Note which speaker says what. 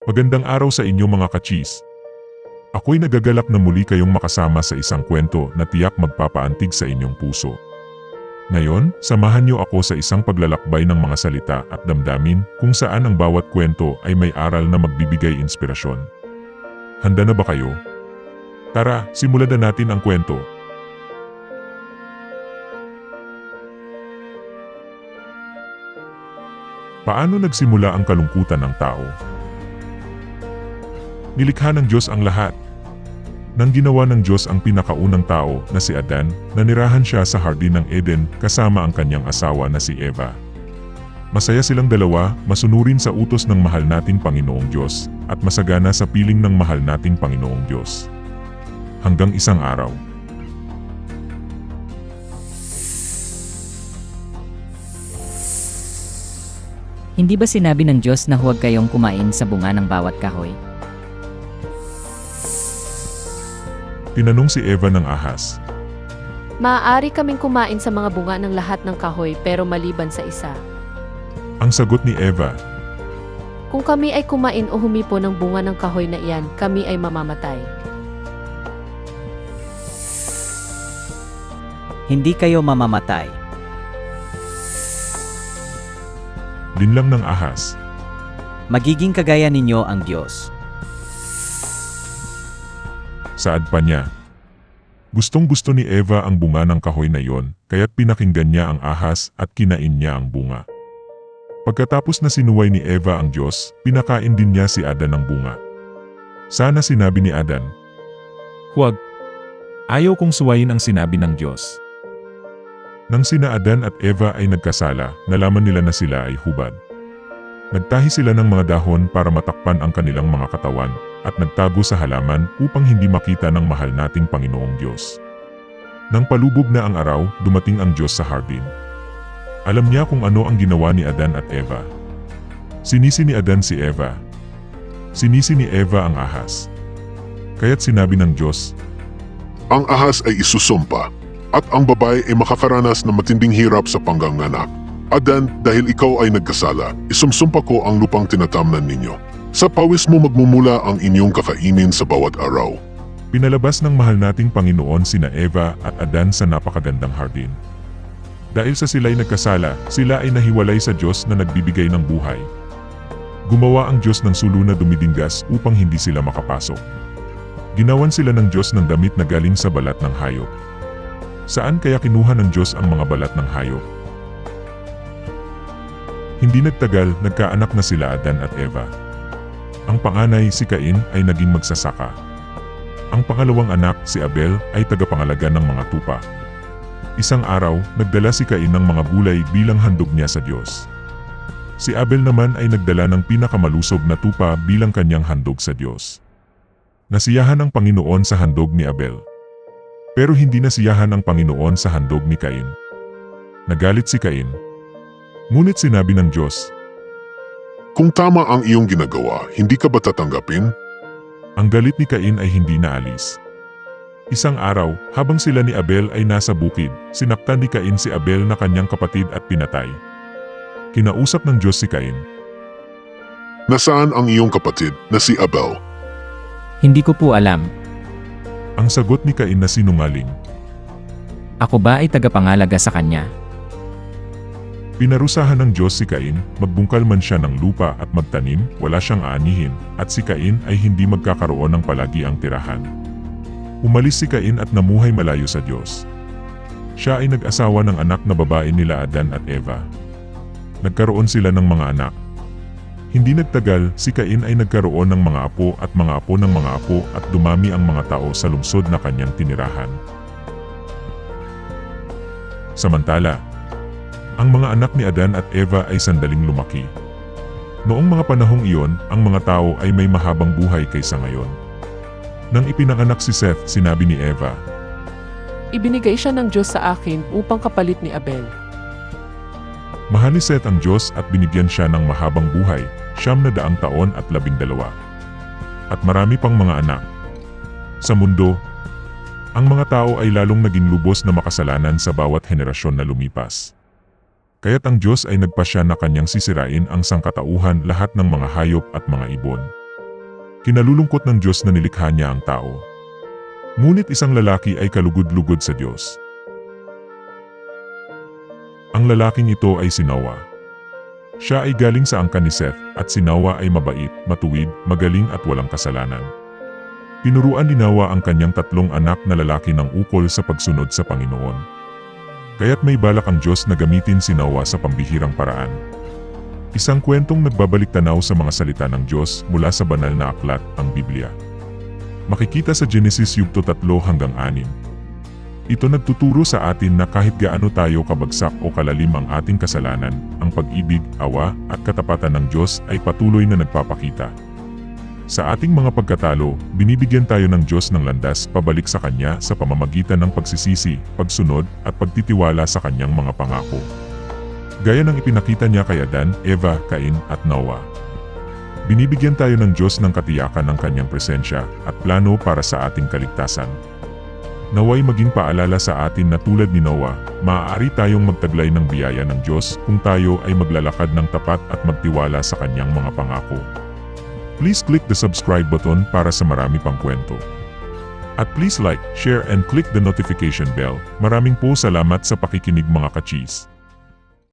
Speaker 1: Magandang araw sa inyo mga kachis. Ako'y nagagalak na muli kayong makasama sa isang kwento na tiyak magpapaantig sa inyong puso. Ngayon, samahan niyo ako sa isang paglalakbay ng mga salita at damdamin kung saan ang bawat kwento ay may aral na magbibigay inspirasyon. Handa na ba kayo? Tara, simulan na natin ang kwento. Paano nagsimula ang kalungkutan ng tao? Nilikha ng Diyos ang lahat. Nang ginawa ng Diyos ang pinakaunang tao na si Adan, nanirahan siya sa hardin ng Eden kasama ang kanyang asawa na si Eva. Masaya silang dalawa, masunurin sa utos ng mahal nating Panginoong Diyos, at masagana sa piling ng mahal nating Panginoong Diyos. Hanggang isang araw.
Speaker 2: Hindi ba sinabi ng Diyos na huwag kayong kumain sa bunga ng bawat kahoy?
Speaker 1: Tinanong si Eva ng ahas.
Speaker 3: Maaari kaming kumain sa mga bunga ng lahat ng kahoy pero maliban sa isa.
Speaker 1: Ang sagot ni Eva,
Speaker 3: Kung kami ay kumain o humipo ng bunga ng kahoy na iyan, kami ay mamamatay.
Speaker 2: Hindi kayo mamamatay.
Speaker 1: linlang ng ahas.
Speaker 2: Magiging kagaya ninyo ang Diyos.
Speaker 1: Saad pa niya. Gustong-gusto ni Eva ang bunga ng kahoy na iyon, kaya't pinakinggan niya ang ahas at kinain niya ang bunga. Pagkatapos na sinuway ni Eva ang Diyos, pinakain din niya si Adan ng bunga. Sana sinabi ni Adan,
Speaker 4: Huwag. Ayaw kong suwayin ang sinabi ng Diyos.
Speaker 1: nang sina Adan at Eva ay nagkasala, nalaman nila na sila ay hubad. Nagtahi sila ng mga dahon para matakpan ang kanilang mga katawan, at nagtago sa halaman upang hindi makita ng mahal nating Panginoong Diyos. Nang palubog na ang araw, dumating ang Diyos sa hardin. Alam niya kung ano ang ginawa ni Adan at Eva. Sinisi ni Adan si Eva. Sinisi ni Eva ang ahas. Kaya't sinabi ng Diyos,
Speaker 5: Ang ahas ay isusumpa, at ang babae ay makakaranas ng matinding hirap sa pangganganak. Adan, dahil ikaw ay nagkasala, isumsumpa ko ang lupang tinatamnan ninyo. Sa pawis mo magmumula ang inyong kakainin sa bawat araw.
Speaker 1: pinalabas ng mahal nating Panginoon sina Eva at Adan sa napakagandang hardin. Dahil sa sila'y nagkasala, sila ay nahiwalay sa Diyos na nagbibigay ng buhay. Gumawa ang Diyos ng sulo na dumidinggas upang hindi sila makapasok. Ginawan sila ng Diyos ng damit na galing sa balat ng hayop. Saan kaya kinuha ng Diyos ang mga balat ng hayop? Hindi nagtagal, nagkaanak na sila Adan at Eva. Ang panganay, si Cain, ay naging magsasaka. Ang pangalawang anak, si Abel, ay tagapangalaga ng mga tupa. Isang araw, nagdala si Cain ng mga gulay bilang handog niya sa Diyos. Si Abel naman ay nagdala ng pinakamalusog na tupa bilang kanyang handog sa Diyos. Nasiyahan ang Panginoon sa handog ni Abel. Pero hindi nasiyahan ang Panginoon sa handog ni Cain. Nagalit si Cain. Ngunit sinabi ng Diyos,
Speaker 5: Kung tama ang iyong ginagawa, hindi ka ba tatanggapin?
Speaker 1: ang galit ni Cain ay hindi naalis. Isang araw, habang sila ni Abel ay nasa bukid, sinaktan ni Cain si Abel na kanyang kapatid at pinatay. Kinausap ng Diyos si Cain.
Speaker 5: Nasaan ang iyong kapatid na si Abel?
Speaker 2: Hindi ko po alam.
Speaker 1: Ang sagot ni Cain na sinungaling.
Speaker 2: Ako ba ay tagapangalaga sa kanya?
Speaker 1: Pinarusahan ng Diyos si Cain, magbungkal man siya ng lupa at magtanim, wala siyang aanihin, at si Cain ay hindi magkakaroon ng palagi ang tirahan. Umalis si Cain at namuhay malayo sa Diyos. Siya ay nag-asawa ng anak na babae nila Adan at Eva. Nagkaroon sila ng mga anak. Hindi nagtagal, si Cain ay nagkaroon ng mga apo at mga apo ng mga apo at dumami ang mga tao sa lungsod na kanyang tinirahan. Samantala, ang mga anak ni Adan at Eva ay sandaling lumaki. Noong mga panahong iyon, ang mga tao ay may mahabang buhay kaysa ngayon. Nang ipinanganak si Seth, sinabi ni Eva,
Speaker 6: Ibinigay siya ng Diyos sa akin upang kapalit ni Abel.
Speaker 1: Mahal ni Seth ang Diyos at binigyan siya ng mahabang buhay, 900 taon at 12. At marami pang mga anak. Sa mundo, ang mga tao ay lalong naging lubos na makasalanan sa bawat henerasyon na lumipas. Kaya't ang Diyos ay nagpasya na kanyang sisirain ang sangkatauhan, lahat ng mga hayop at mga ibon. Kinalulungkot ng Diyos na nilikha niya ang tao. Ngunit isang lalaki ay kalugod-lugod sa Diyos. Ang lalaking ito ay si Noah. Siya ay galing sa angkan ni Seth at si Noah ay mabait, matuwid, magaling at walang kasalanan. Tinuruan ni Noah ang kanyang 3 anak na lalaki ng ukol sa pagsunod sa Panginoon. Kaya't may balak ang Diyos na gamitin si Noah sa pambihirang paraan. Isang kwentong nagbabalik tanaw sa mga salita ng Diyos mula sa banal na aklat, ang Biblia. Makikita sa Genesis yugto 3-6. Ito nagtuturo sa atin na kahit gaano tayo kabagsak o kalalim ang ating kasalanan, ang pag-ibig, awa, at katapatan ng Diyos ay patuloy na nagpapakita. Sa ating mga pagkatalo, binibigyan tayo ng Diyos ng landas pabalik sa Kanya sa pamamagitan ng pagsisisi, pagsunod, at pagtitiwala sa Kanyang mga pangako. Gaya ng ipinakita niya kay Adan, Eva, Cain, at Noah. Binibigyan tayo ng Diyos ng katiyakan ng Kanyang presensya at plano para sa ating kaligtasan. Naway maging paalala sa atin na tulad ni Noah, maaari tayong magtaglay ng biyaya ng Diyos kung tayo ay maglalakad ng tapat at magtiwala sa Kanyang mga pangako. Please click the subscribe button para sa marami pang kwento. At please like, share and click the notification bell. Maraming po salamat sa pakikinig mga ka-cheese.